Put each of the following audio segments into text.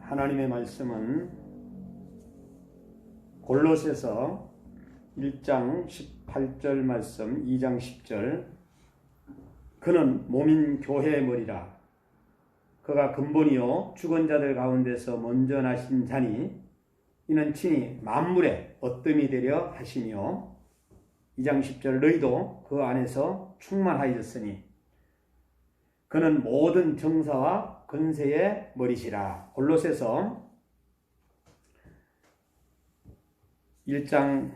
하나님의 말씀은 골로새서 1장 18절 말씀, 2장 10절. 그는 몸인 교회의 머리라. 그가 근본이요 죽은 자들 가운데서 먼저 나신 자니 이는 친히 만물의 어뜸이 되려 하시며, 2장 10절. 너희도 그 안에서 충만하였으니 그는 모든 정사와 권세의 머리시라. 골로새서 1장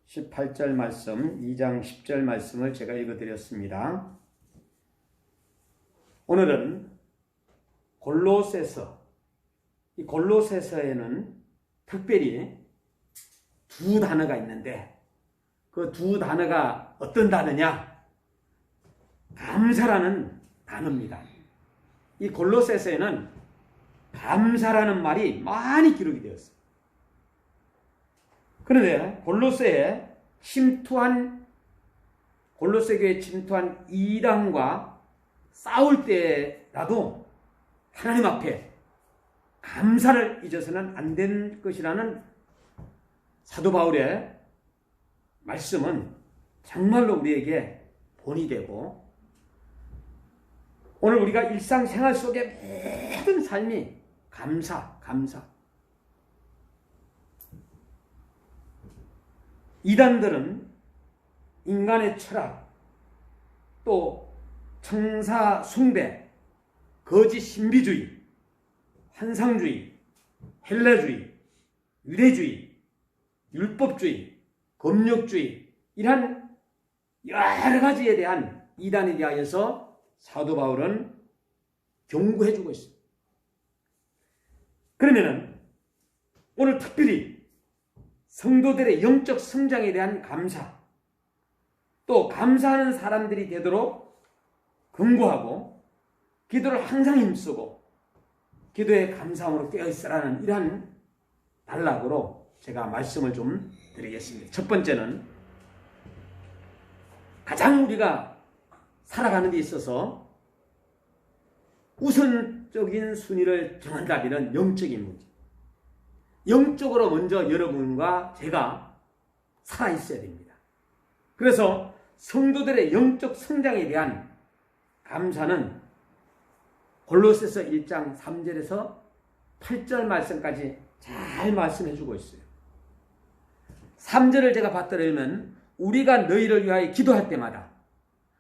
18절 말씀, 2장 10절 말씀을 제가 읽어드렸습니다. 오늘은 골로새서, 이 골로새서에는 특별히 두 단어가 있는데, 그 두 단어가 어떤 단어냐? 감사라는 단어입니다. 이 골로새서에는 감사라는 말이 많이 기록이 되었어요. 그런데 골로새 교회에 침투한 이단과 싸울 때라도 하나님 앞에 감사를 잊어서는 안 될 것이라는 사도 바울의 말씀은 정말로 우리에게 본이 되고, 오늘 우리가 일상생활 속의 모든 삶이 감사. 이단들은 인간의 철학, 또 청사 숭배, 거짓 신비주의, 환상주의, 헬라주의, 유대주의, 율법주의, 검역주의, 이러한 여러 가지에 대한 이단에 대하여서 사도 바울은 경고해주고 있습니다. 그러면은 오늘 특별히 성도들의 영적 성장에 대한 감사, 또 감사하는 사람들이 되도록 권고하고, 기도를 항상 힘쓰고 기도에 감사함으로 깨어있으라는 이러한 단락으로 제가 말씀을 좀 드리겠습니다. 첫 번째는 가장 우리가 살아가는 데 있어서 우선적인 순위를 정한다면 영적인 문제. 영적으로 먼저 여러분과 제가 살아있어야 됩니다. 그래서 성도들의 영적 성장에 대한 감사는 골로새서 1장 3절에서 8절 말씀까지 잘 말씀해 주고 있어요. 3절을 제가 받들으면 우리가 너희를 위하여 기도할 때마다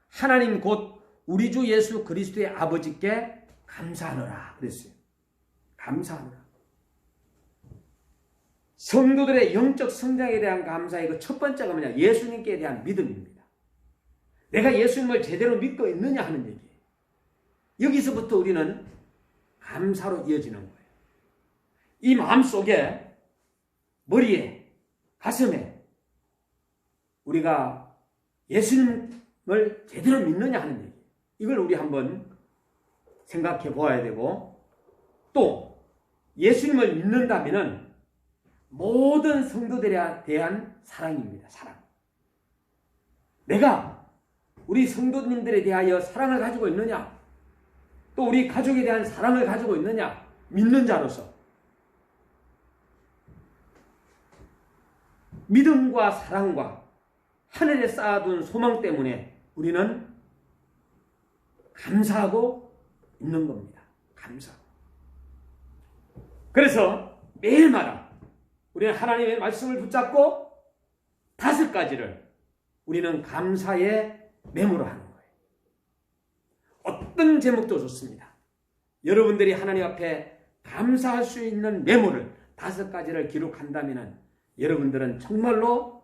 하나님 곧 우리 주 예수 그리스도의 아버지께 감사하노라 그랬어요. 감사하노라. 성도들의 영적 성장에 대한 감사의 그 첫 번째가 뭐냐? 예수님께 대한 믿음입니다. 내가 예수님을 제대로 믿고 있느냐 하는 얘기예요. 여기서부터 우리는 감사로 이어지는 거예요. 이 마음속에, 머리에, 가슴에 우리가 예수님을 제대로 믿느냐 하는 얘기예요. 이걸 우리 한번 생각해 보아야 되고, 또 예수님을 믿는다면은 모든 성도들에 대한 사랑입니다. 사랑. 내가 우리 성도님들에 대하여 사랑을 가지고 있느냐, 또 우리 가족에 대한 사랑을 가지고 있느냐, 믿는 자로서 믿음과 사랑과 하늘에 쌓아둔 소망 때문에 우리는 감사하고 있는 겁니다. 감사. 그래서 매일마다 우리는 하나님의 말씀을 붙잡고 5가지를 우리는 감사의 메모로 하는 거예요. 어떤 제목도 좋습니다. 여러분들이 하나님 앞에 감사할 수 있는 메모를 5가지를 기록한다면 여러분들은 정말로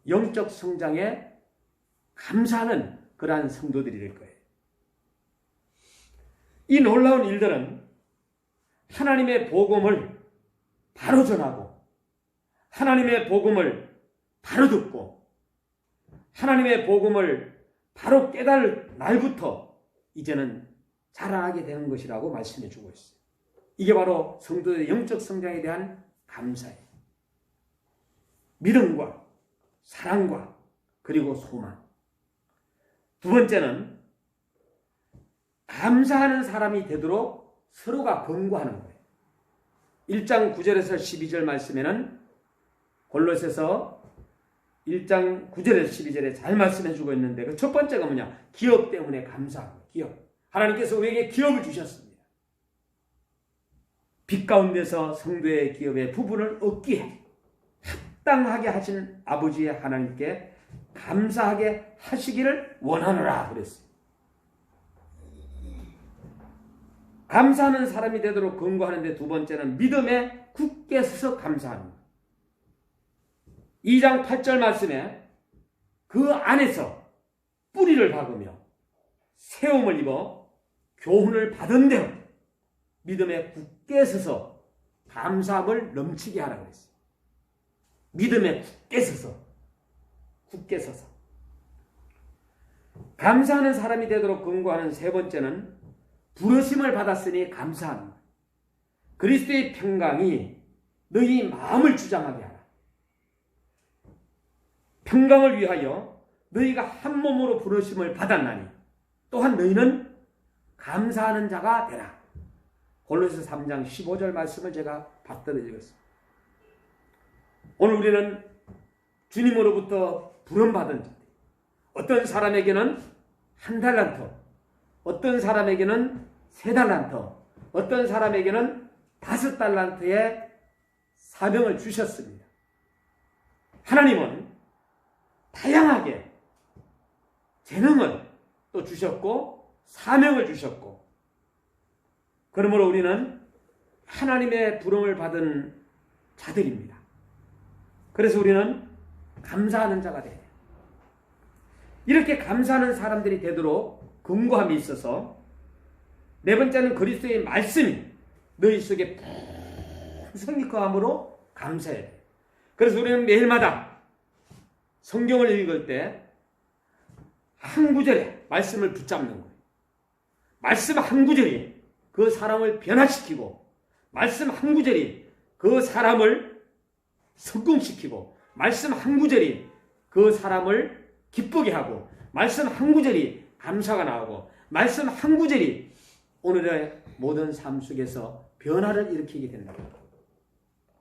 영적 성장에 감사하는 그러한 성도들이 될 거예요. 이 놀라운 일들은 하나님의 복음을 바로 전하고, 하나님의 복음을 바로 듣고, 하나님의 복음을 바로 깨달을 날부터 이제는 자라나게 되는 것이라고 말씀해 주고 있어요. 이게 바로 성도의 영적 성장에 대한 감사예요. 믿음과 사랑과 그리고 소망. 두 번째는 감사하는 사람이 되도록 서로가 권고하는 거예요. 1장 9절에서 12절 말씀에는 골로새서 1장 9절에서 12절에 잘 말씀해 주고 있는데 그 첫 번째가 뭐냐? 기업 때문에 감사합니다. 기업. 하나님께서 우리에게 기업을 주셨습니다. 빛 가운데서 성도의 기업의 부분을 얻기에 합당하게 하신 아버지의 하나님께 감사하게 하시기를 원하노라 그랬어요. 감사하는 사람이 되도록 권고하는데 두 번째는 믿음에 굳게 서서 감사합니다. 2장 8절 말씀에 그 안에서 뿌리를 박으며 세움을 입어 교훈을 받은 대로 믿음에 굳게 서서 감사함을 넘치게 하라고 했어요. 믿음에 굳게 서서 감사하는 사람이 되도록 권고하는 세 번째는 부르심을 받았으니 감사합니다. 그리스도의 평강이 너희 마음을 주장하게 하라. 평강을 위하여 너희가 한 몸으로 부르심을 받았나니 또한 너희는 감사하는 자가 되라. 골로새 3장 15절 말씀을 제가 받들어 드렸습니다. 오늘 우리는 주님으로부터 부름받은 자, 어떤 사람에게는 1달란트, 어떤 사람에게는 3달란트, 어떤 사람에게는 5달란트의 사명을 주셨습니다. 하나님은 다양하게 재능을 또 주셨고 사명을 주셨고, 그러므로 우리는 하나님의 부름을 받은 자들입니다. 그래서 우리는 감사하는 자가 돼요. 이렇게 감사하는 사람들이 되도록 권고함이 있어서 네 번째는 그리스도의 말씀이 너희 속에 풍성히 거함으로 감사해야 돼요. 그래서 우리는 매일마다 성경을 읽을 때 한 구절에 말씀을 붙잡는 거예요. 말씀 한 구절이 그 사람을 변화시키고, 말씀 한 구절이 그 사람을 성공시키고, 말씀 한 구절이 그 사람을 기쁘게 하고, 말씀 한 구절이 감사가 나오고, 말씀 한 구절이 오늘의 모든 삶 속에서 변화를 일으키게 된다.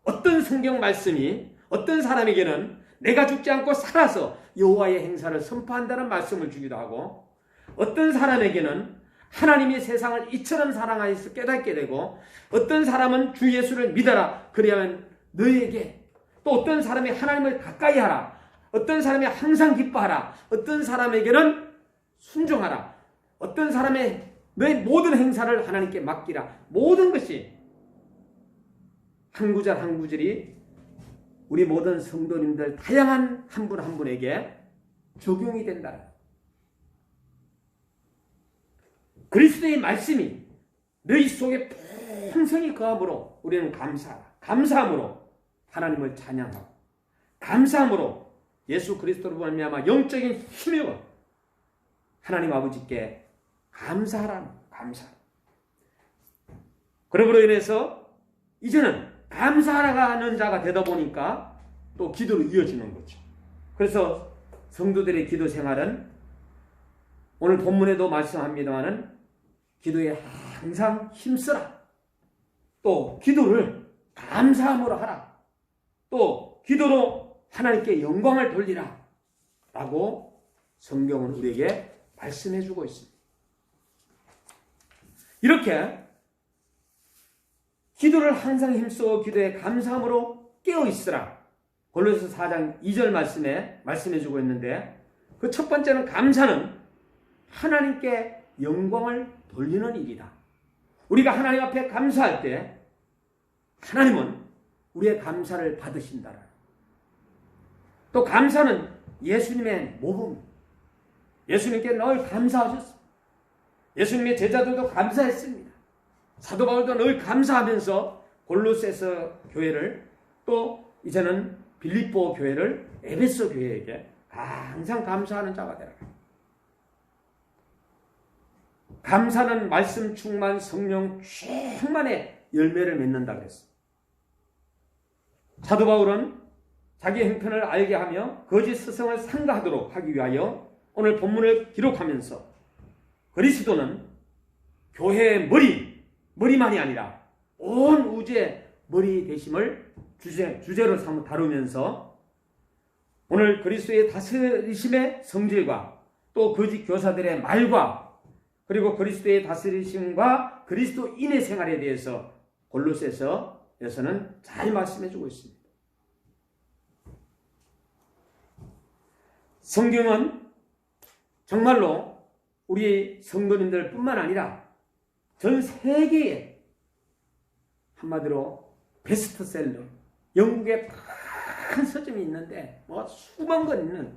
어떤 성경 말씀이 어떤 사람에게는 내가 죽지 않고 살아서 여호와의 행사를 선포한다는 말씀을 주기도 하고, 어떤 사람에게는 하나님이 세상을 이처럼 사랑하여서 깨닫게 되고, 어떤 사람은 주 예수를 믿어라 그래야만 너희에게, 또 어떤 사람이 하나님을 가까이 하라, 어떤 사람이 항상 기뻐하라, 어떤 사람에게는 순종하라, 어떤 사람의 너의 모든 행사를 하나님께 맡기라. 모든 것이 한 구절 한 구절이 우리 모든 성도님들 다양한 한 분 한 분에게 적용이 된다. 그리스도의 말씀이 너희 속에 풍성히 거함으로 우리는 감사하라. 감사함으로 하나님을 찬양하고, 감사함으로 예수 그리스도로 말미암아 영적인 힘을 하나님 아버지께 감사하라. 감사하라. 그러므로 인해서 이제는 감사하는 자가 되다 보니까 또 기도로 이어지는 거죠. 그래서 성도들의 기도 생활은 오늘 본문에도 말씀합니다마는 기도에 항상 힘쓰라. 또 기도를 감사함으로 하라. 또 기도로 하나님께 영광을 돌리라. 라고 성경은 우리에게 말씀해 주고 있습니다. 이렇게 기도를 항상 힘써 기도에 감사함으로 깨어있으라. 골로새서 4장 2절 말씀에 말씀해 주고 있는데, 그 첫 번째는 감사는 하나님께 영광을 돌리는 일이다. 우리가 하나님 앞에 감사할 때 하나님은 우리의 감사를 받으신다. 또 감사는 예수님의 모범. 예수님께 늘 감사하셨습니다. 예수님의 제자들도 감사했습니다. 사도 바울도 늘 감사하면서 골로새서 교회를, 또 이제는 빌립보 교회를 에베소 교회에게 항상 감사하는 자가 되라. 감사는 말씀 충만, 성령 충만의 열매를 맺는다 그랬습니다. 사도 바울은 자기 형편을 알게 하며 거짓 스승을 상가하도록 하기 위하여 오늘 본문을 기록하면서 그리스도는 교회의 머리만이 아니라 온 우주의 머리 되심을 주제로 삼아 다루면서 오늘 그리스도의 다스리심의 성질과 또 거짓 교사들의 말과 그리고 그리스도의 다스리심과 그리스도인의 생활에 대해서 골로새서에서는 잘 말씀해 주고 있습니다. 성경은 정말로 우리 성도님들 뿐만 아니라 전 세계에 한마디로 베스트셀러, 영국에 큰 서점이 있는데 뭐 수만 권 있는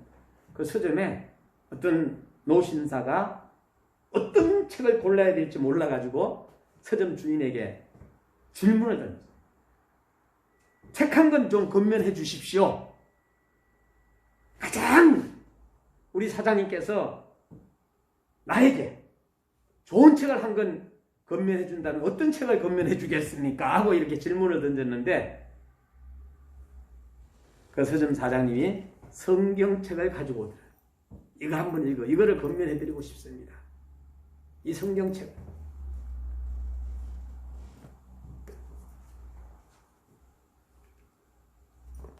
그 서점에 어떤 노신사가 어떤 책을 골라야 될지 몰라가지고 서점 주인에게 질문을 던졌어요. 책 한 권 좀 건면해 주십시오. 가장 우리 사장님께서 나에게 좋은 책을 한 권 건면해 준다면 어떤 책을 건면해 주겠습니까? 하고 이렇게 질문을 던졌는데 그 서점 사장님이 성경책을 가지고 오더라. 이거 한번 읽어. 이거를 건면해 드리고 싶습니다. 이 성경책.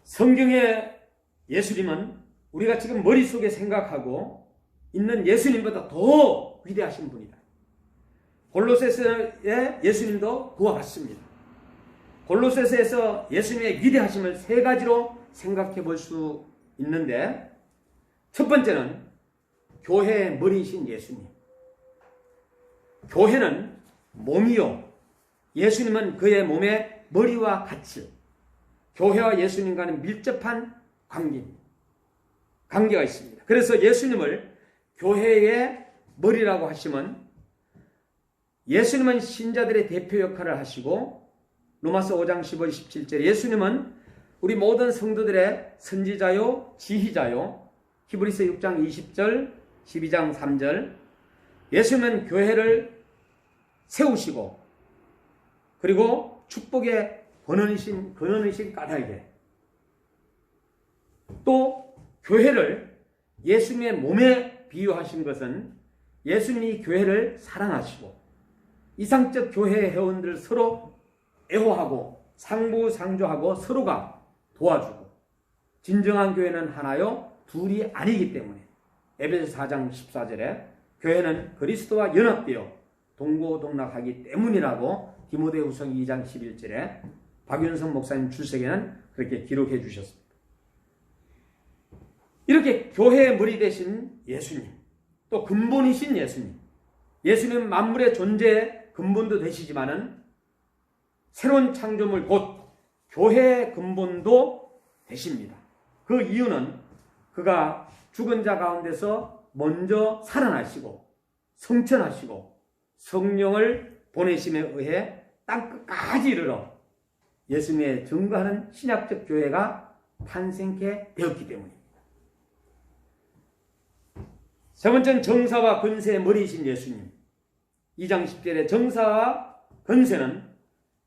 성경의 예수님은 우리가 지금 머릿속에 생각하고 있는 예수님보다 더 위대하신 분이다. 골로새서의 예수님도 그와 같습니다. 골로새서에서 예수님의 위대하심을 세 가지로 생각해 볼 수 있는데 첫 번째는 교회의 머리이신 예수님. 교회는 몸이요. 예수님은 그의 몸의 머리와 같이 교회와 예수님과는 밀접한 관계가 있습니다. 그래서 예수님을 교회의 머리라고 하시면 예수님은 신자들의 대표 역할을 하시고 로마서 5장 15, 17절 예수님은 우리 모든 성도들의 선지자요 지휘자요 히브리서 6장 20절 12장 3절 예수님은 교회를 세우시고 그리고 축복의 근원이신 까닭에 또 교회를 예수님의 몸에 비유하신 것은 예수님이 교회를 사랑하시고 이상적 교회 회원들 서로 애호하고 상부상조하고 서로가 도와주고 진정한 교회는 하나요 둘이 아니기 때문에 에베소 4장 14절에 교회는 그리스도와 연합되어 동고동락하기 때문이라고 디모데후서 2장 11절에 박윤성 목사님 주석에는 그렇게 기록해 주셨습니다. 이렇게 교회의 머리 되신 예수님 또 근본이신 예수님 예수님은 만물의 존재의 근본도 되시지만은 새로운 창조물 곧 교회의 근본도 되십니다. 그 이유는 그가 죽은 자 가운데서 먼저 살아나시고 성천하시고 성령을 보내심에 의해 땅끝까지 이르러 예수님의 증거하는 신약적 교회가 탄생케 되었기 때문입니다. 세 번째는 정사와 권세의 머리이신 예수님. 2장 10절에 정사와 권세는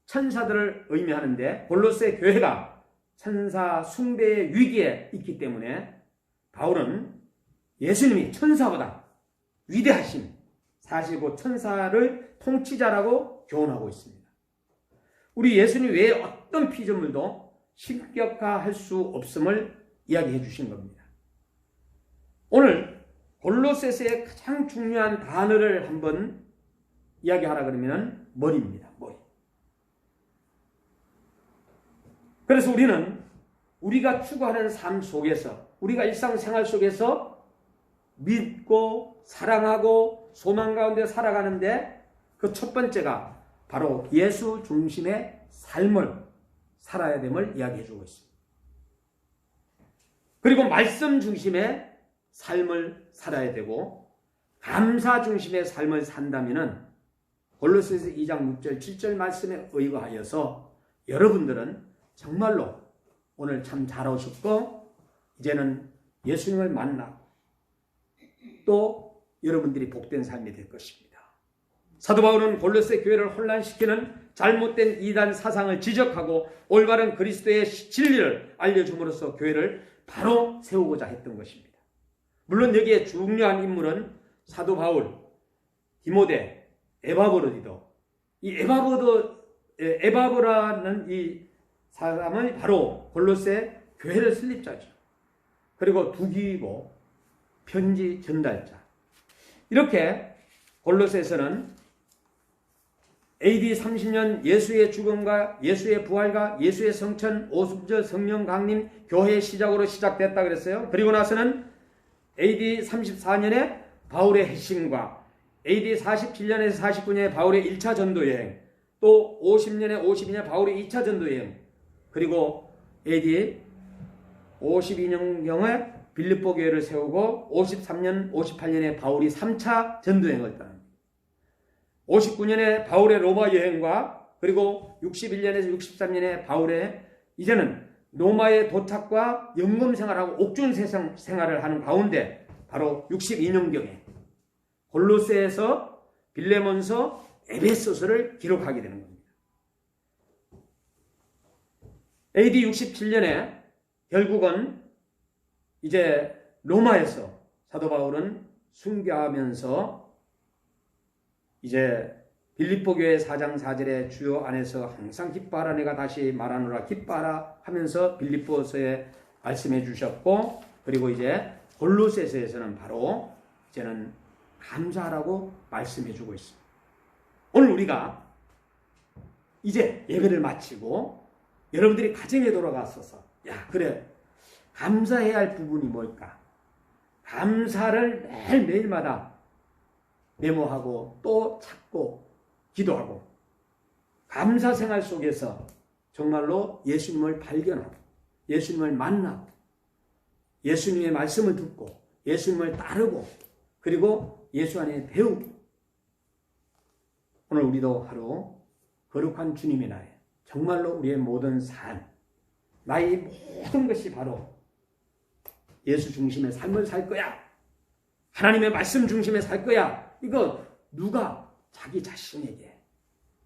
천사들을 의미하는데 골로새 교회가 천사 숭배의 위기에 있기 때문에 바울은 예수님이 천사보다 위대하신 사실 그 천사를 통치자라고 교훈하고 있습니다. 우리 예수님 외에 어떤 피조물도 신격화할 수 없음을 이야기해 주신 겁니다. 오늘 골로새서의 가장 중요한 단어를 한번 이야기하라 그러면 머리입니다. 머리. 그래서 우리는 우리가 추구하는 삶 속에서 우리가 일상생활 속에서 믿고 사랑하고 소망 가운데 살아가는데 그 첫 번째가 바로 예수 중심의 삶을 살아야 됨을 이야기해 주고 있습니다. 그리고 말씀 중심의 삶을 살아야 되고 감사 중심의 삶을 산다면은 골로새서 2장 6절 7절 말씀에 의거하여서 여러분들은 정말로 오늘 참 잘 오셨고 이제는 예수님을 만나고 또 여러분들이 복된 삶이 될 것입니다. 사도 바울은 골로새 교회를 혼란시키는 잘못된 이단 사상을 지적하고 올바른 그리스도의 진리를 알려줌으로써 교회를 바로 세우고자 했던 것입니다. 물론 여기에 중요한 인물은 사도 바울, 디모데, 에바브로디도 이 에바브라는 이 사람은 바로 골로새 교회를 설립자죠. 그리고 두기고 편지 전달자. 이렇게 골로새에서는 AD 30년 예수의 죽음과 예수의 부활과 예수의 성천, 오순절 성령 강림, 교회의 시작으로 시작됐다 그랬어요. 그리고 나서는 AD 34년에 바울의 핵심과 AD 47년에서 49년에 바울의 1차 전도 여행, 또 50년에 52년 바울의 2차 전도 여행, 그리고 AD 52년경에 빌립보 교회를 세우고 53년, 58년에 바울이 3차 전도 여행을 떠납니다. 59년에 바울의 로마 여행과 그리고 61년에서 63년에 바울의 이제는 로마의 도착과 연금 생활하고 옥중 생활을 하는 가운데 바로 62년경에 골로새에서 빌레몬서, 에베소서를 기록하게 되는 겁니다. AD 67년에 결국은 이제 로마에서 사도 바울은 순교하면서 이제 빌립보 교회 4장 4절에 주여 안에서 항상 기뻐하라 내가 다시 말하노라 기뻐하라 하면서 빌립보서에 말씀해 주셨고, 그리고 이제 골로새서에서는 바로 이제는 감사하라고 말씀해 주고 있습니다. 오늘 우리가 이제 예배를 마치고 여러분들이 가정에 돌아가셔서 야 그래 감사해야 할 부분이 뭘까? 감사를 매일마다 메모하고 또 찾고 기도하고 감사 생활 속에서 정말로 예수님을 발견하고 예수님을 만나고 예수님의 말씀을 듣고 예수님을 따르고 그리고 예수 안에 배우고 오늘 우리도 하루 거룩한 주님의 날에 정말로 우리의 모든 삶 나의 모든 것이 바로 예수 중심의 삶을 살 거야. 하나님의 말씀 중심에 살 거야. 이거 누가 자기 자신에게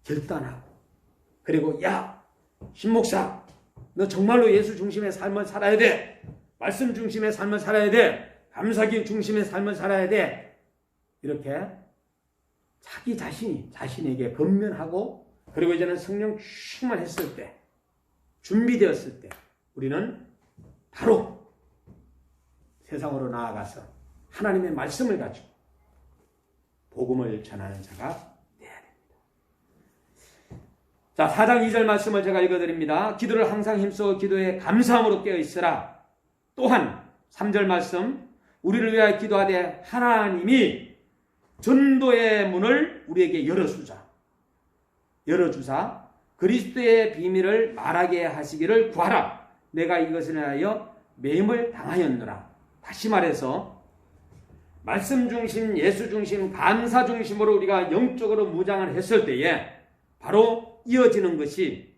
결단하고 그리고 야 신목사 너 정말로 예수 중심의 삶을 살아야 돼. 말씀 중심의 삶을 살아야 돼. 감사기 중심의 삶을 살아야 돼. 이렇게 자기 자신이 자신에게 권면하고 그리고 이제는 성령 충만했을 때 준비되었을 때 우리는 바로 세상으로 나아가서 하나님의 말씀을 가지고 복음을 전하는 자가 되어야 됩니다. 자, 4장 2절 말씀을 제가 읽어드립니다. 기도를 항상 힘써 기도에 감사함으로 깨어있으라. 또한 3절 말씀 우리를 위하여 기도하되 하나님이 전도의 문을 우리에게 열어주사 그리스도의 비밀을 말하게 하시기를 구하라. 내가 이것을 위하여 매임을 당하였노라. 다시 말해서 말씀 중심, 예수 중심, 감사 중심으로 우리가 영적으로 무장을 했을 때에 바로 이어지는 것이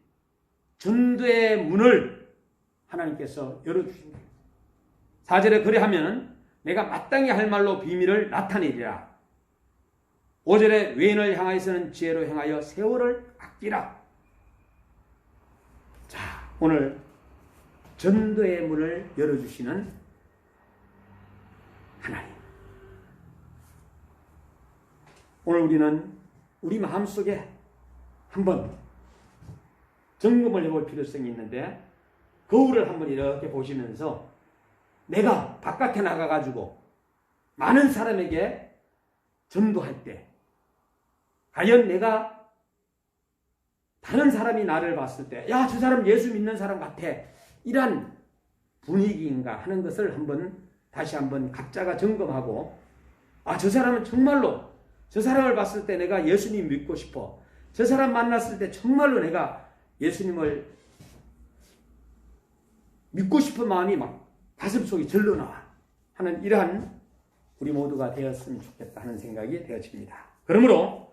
전도의 문을 하나님께서 열어주십니다. 4절에 그리하면 내가 마땅히 할 말로 비밀을 나타내리라. 5절에 외인을 향하여서는 지혜로 행하여 세월을 아끼라. 자, 오늘 전도의 문을 열어주시는 하나님. 오늘 우리는 우리 마음속에 한번 점검을 해볼 필요성이 있는데 거울을 한번 이렇게 보시면서 내가 바깥에 나가가지고 많은 사람에게 전도할 때 과연 내가 다른 사람이 나를 봤을 때 야, 저 사람 예수 믿는 사람 같아 이런 분위기인가 하는 것을 다시 한번 각자가 점검하고 아, 저 사람은 정말로 저 사람을 봤을 때 내가 예수님 믿고 싶어. 저 사람 만났을 때 정말로 내가 예수님을 믿고 싶은 마음이 막 가슴속에 절로 나와 하는 이러한 우리 모두가 되었으면 좋겠다 하는 생각이 되어집니다. 그러므로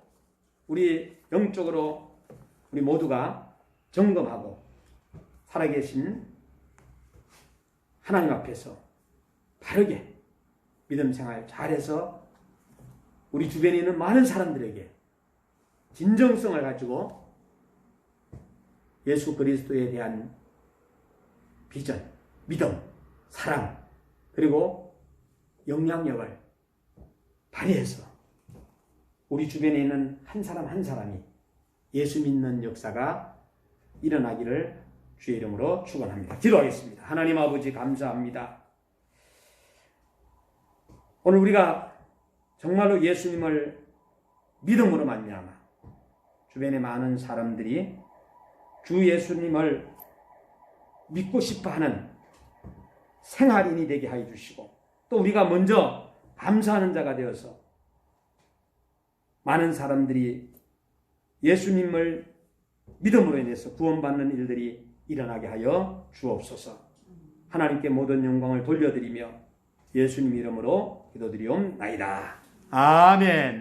우리 영적으로 우리 모두가 점검하고 살아계신 하나님 앞에서 바르게 믿음 생활 잘해서 우리 주변에 있는 많은 사람들에게 진정성을 가지고 예수 그리스도에 대한 비전, 믿음, 사랑 그리고 영향력을 발휘해서 우리 주변에 있는 한 사람 한 사람이 예수 믿는 역사가 일어나기를 주의 이름으로 축원합니다. 기도하겠습니다. 하나님 아버지 감사합니다. 오늘 우리가 정말로 예수님을 믿음으로 말미암아 주변의 많은 사람들이 주 예수님을 믿고 싶어하는 생활인이 되게 하여 주시고 또 우리가 먼저 감사하는 자가 되어서 많은 사람들이 예수님을 믿음으로 인해서 구원받는 일들이 일어나게 하여 주옵소서. 하나님께 모든 영광을 돌려드리며 예수님 이름으로 기도드리옵나이다. 아멘.